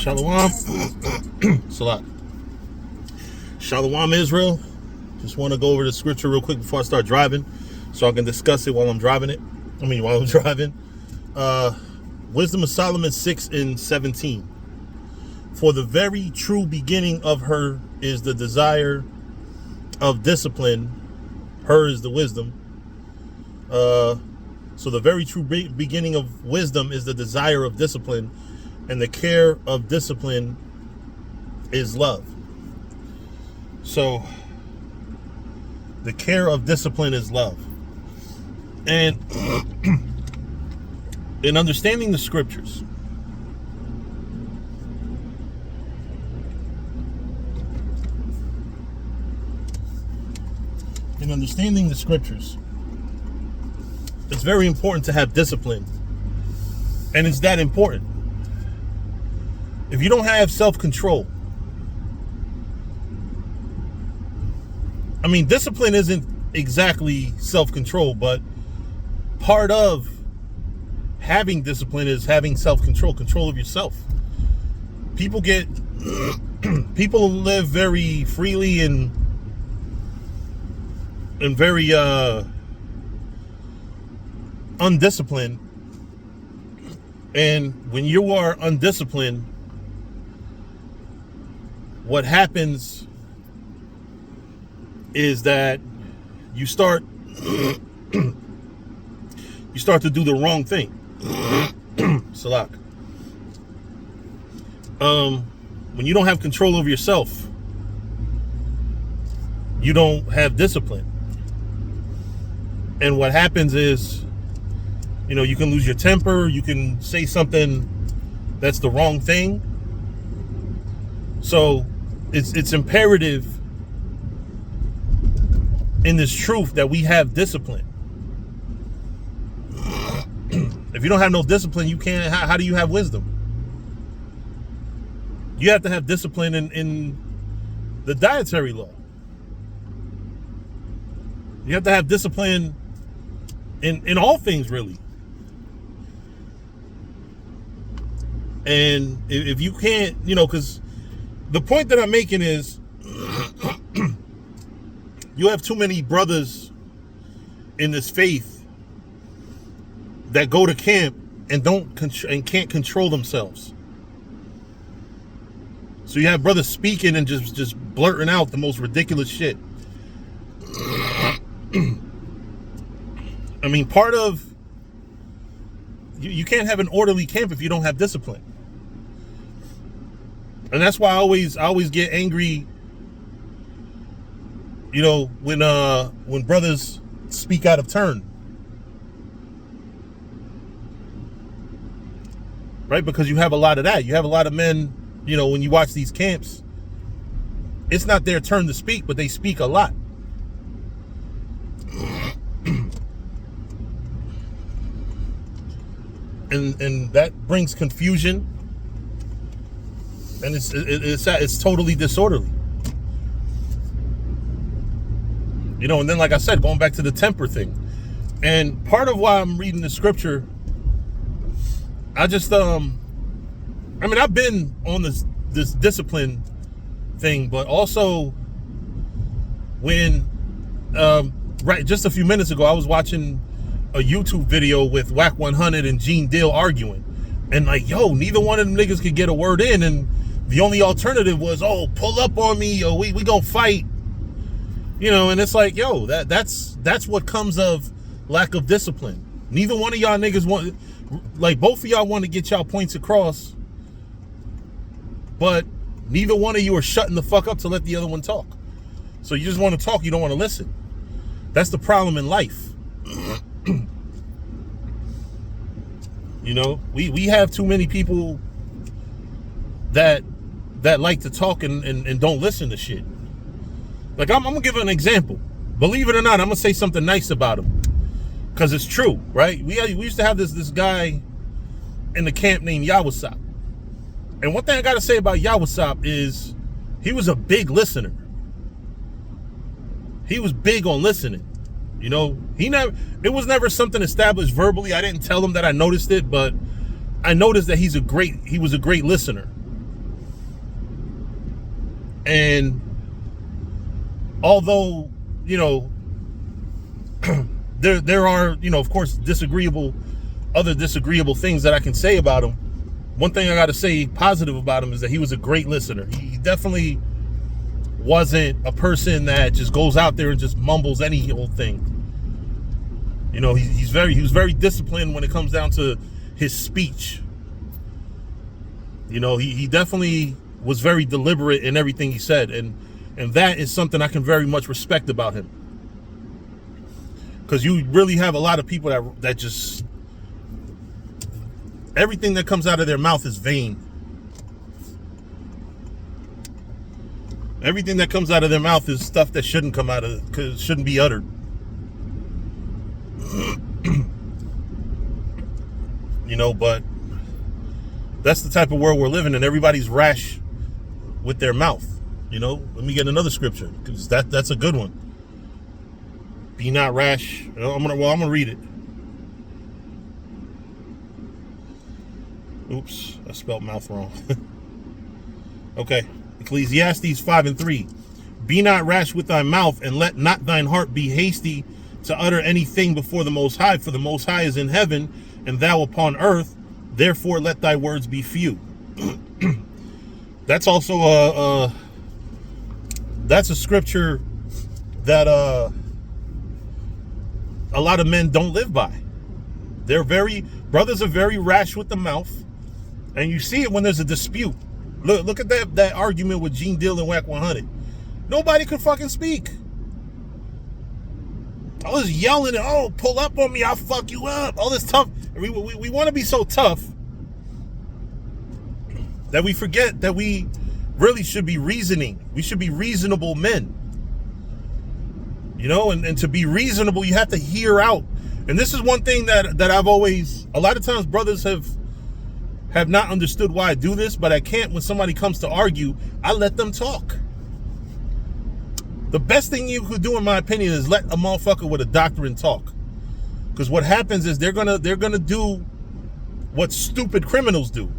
Shalom. Salat. Shalom, Israel. Just want to go over the scripture real quick before I start driving so I can discuss it while I'm driving. Wisdom of Solomon 6:17. For the very true beginning of her is the desire of discipline. Her is the wisdom. So the very true beginning of wisdom is the desire of discipline, and the care of discipline is love. So the care of discipline is love. And in understanding the scriptures, it's very important to have discipline. And it's that important. If you don't have self-control, discipline isn't exactly self-control, but part of having discipline is having self-control, control of yourself. People live very freely and very undisciplined. And when you are undisciplined, what happens is that you start to do the wrong thing. Salak. When you don't have control over yourself, you don't have discipline. And what happens is, you can lose your temper, you can say something that's the wrong thing. So it's imperative in this truth that we have discipline. If you don't have no discipline, you can't. How do you have wisdom? You have to have discipline in the dietary law. You have to have discipline in all things, really. And if you can't, because the point that I'm making is you have too many brothers in this faith that go to camp and can't control themselves. So you have brothers speaking and just blurting out the most ridiculous shit. Part of you can't have an orderly camp if you don't have discipline. And that's why I always get angry, when brothers speak out of turn. Right? Because you have a lot of that. You have a lot of men, when you watch these camps, it's not their turn to speak, but they speak a lot. And that brings confusion. And it's totally disorderly. And then, like I said, going back to the temper thing. And part of why I'm reading the scripture, I just, I've been on this discipline thing, but also when, just a few minutes ago, I was watching a YouTube video with Whack 100 and Gene Deal arguing. And neither one of them niggas could get a word in, and the only alternative was, pull up on me, or we gonna fight. And it's like, that's what comes of lack of discipline. Neither one of y'all niggas both of y'all want to get y'all points across, but neither one of you are shutting the fuck up to let the other one talk. So you just want to talk, you don't want to listen. That's the problem in life. We have too many people that like to talk and don't listen to shit. I'm gonna give an example. Believe it or not, I'm gonna say something nice about him, because it's true, right? We used to have this guy in the camp named Yawasop. And one thing I gotta say about Yawasop is he was a big listener. He was big on listening. It was never something established verbally. I didn't tell him that I noticed it, but I noticed that he was a great listener. And although, there are, of course, other disagreeable things that I can say about him. One thing I got to say positive about him is that he was a great listener. He definitely wasn't a person that just goes out there and just mumbles any old thing. He was very disciplined when it comes down to his speech. He definitely was very deliberate in everything he said, and that is something I can very much respect about him. Because you really have a lot of people that just, everything that comes out of their mouth is vain. Everything that comes out of their mouth is stuff that shouldn't be uttered. But that's the type of world we're living in. Everybody's rash with their mouth. Let me get another scripture, because that's a good one. Be not rash. I'm gonna read it. Oops, I spelled mouth wrong. Okay, Ecclesiastes 5:3. Be not rash with thy mouth, and let not thine heart be hasty to utter anything before the Most High, for the Most High is in heaven, and thou upon earth. Therefore, let thy words be few. That's also that's a scripture that a lot of men don't live by. Brothers are very rash with the mouth, and you see it when there's a dispute. Look at that argument with Gene Deal and Wack 100. Nobody could fucking speak. I was yelling, "Oh, pull up on me, I'll fuck you up." All this tough. We want to be so tough that we forget that we really should be reasoning. We should be reasonable men. And to be reasonable, you have to hear out. And this is one thing that I've always, a lot of times brothers have not understood why I do this, but I can't. When somebody comes to argue, I let them talk. The best thing you could do, in my opinion, is let a motherfucker with a doctrine talk. Because what happens is they're gonna do what stupid criminals do.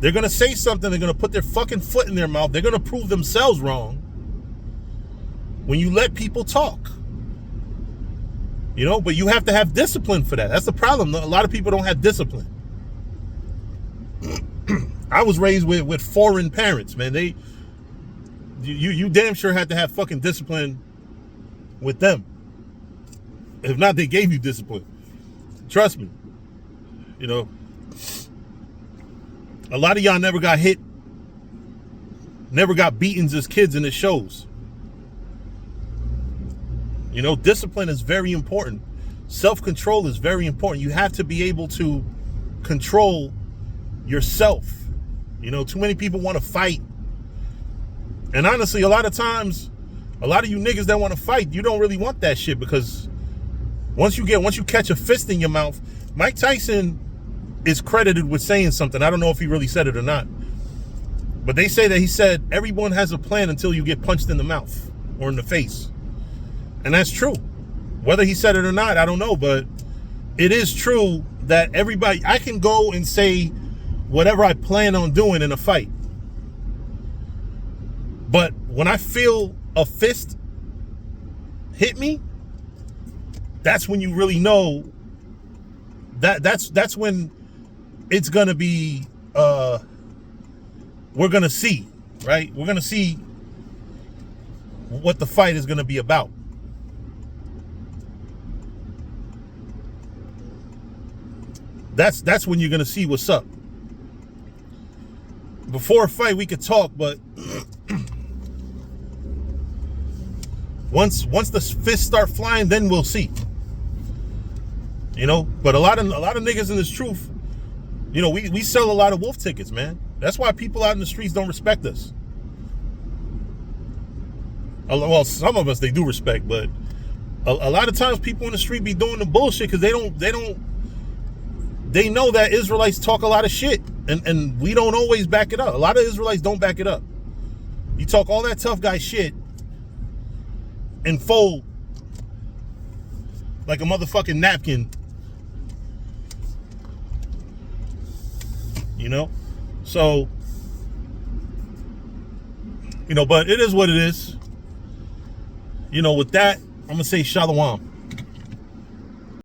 They're gonna say something, they're gonna put their fucking foot in their mouth, they're gonna prove themselves wrong when you let people talk. But you have to have discipline for that. That's the problem. A lot of people don't have discipline. I was raised with foreign parents, man. You damn sure had to have fucking discipline with them. If not, they gave you discipline. Trust me. A lot of y'all never got hit, never got beatings as kids, and it shows. Discipline is very important. Self-control is very important. You have to be able to control yourself. Too many people want to fight. And honestly, a lot of times, a lot of you niggas that want to fight, you don't really want that shit, because once you catch a fist in your mouth, Mike Tyson is credited with saying something. I don't know if he really said it or not, but they say that he said, everyone has a plan until you get punched in the mouth or in the face. And that's true. Whether he said it or not, I don't know, but it is true that I can go and say whatever I plan on doing in a fight. But when I feel a fist hit me, that's when you really know that's when it's gonna be we're gonna see, right? We're gonna see what the fight is gonna be about. That's when you're gonna see what's up. Before a fight, we could talk, but once the fists start flying, then we'll see. But a lot of niggas in this truth, we sell a lot of wolf tickets, man. That's why people out in the streets don't respect us. Well, some of us they do respect, but a lot of times people in the street be doing the bullshit because they know that Israelites talk a lot of shit, and we don't always back it up. A lot of Israelites don't back it up. You talk all that tough guy shit and fold like a motherfucking napkin. So But it is what it is. With that, I'm gonna say shalom.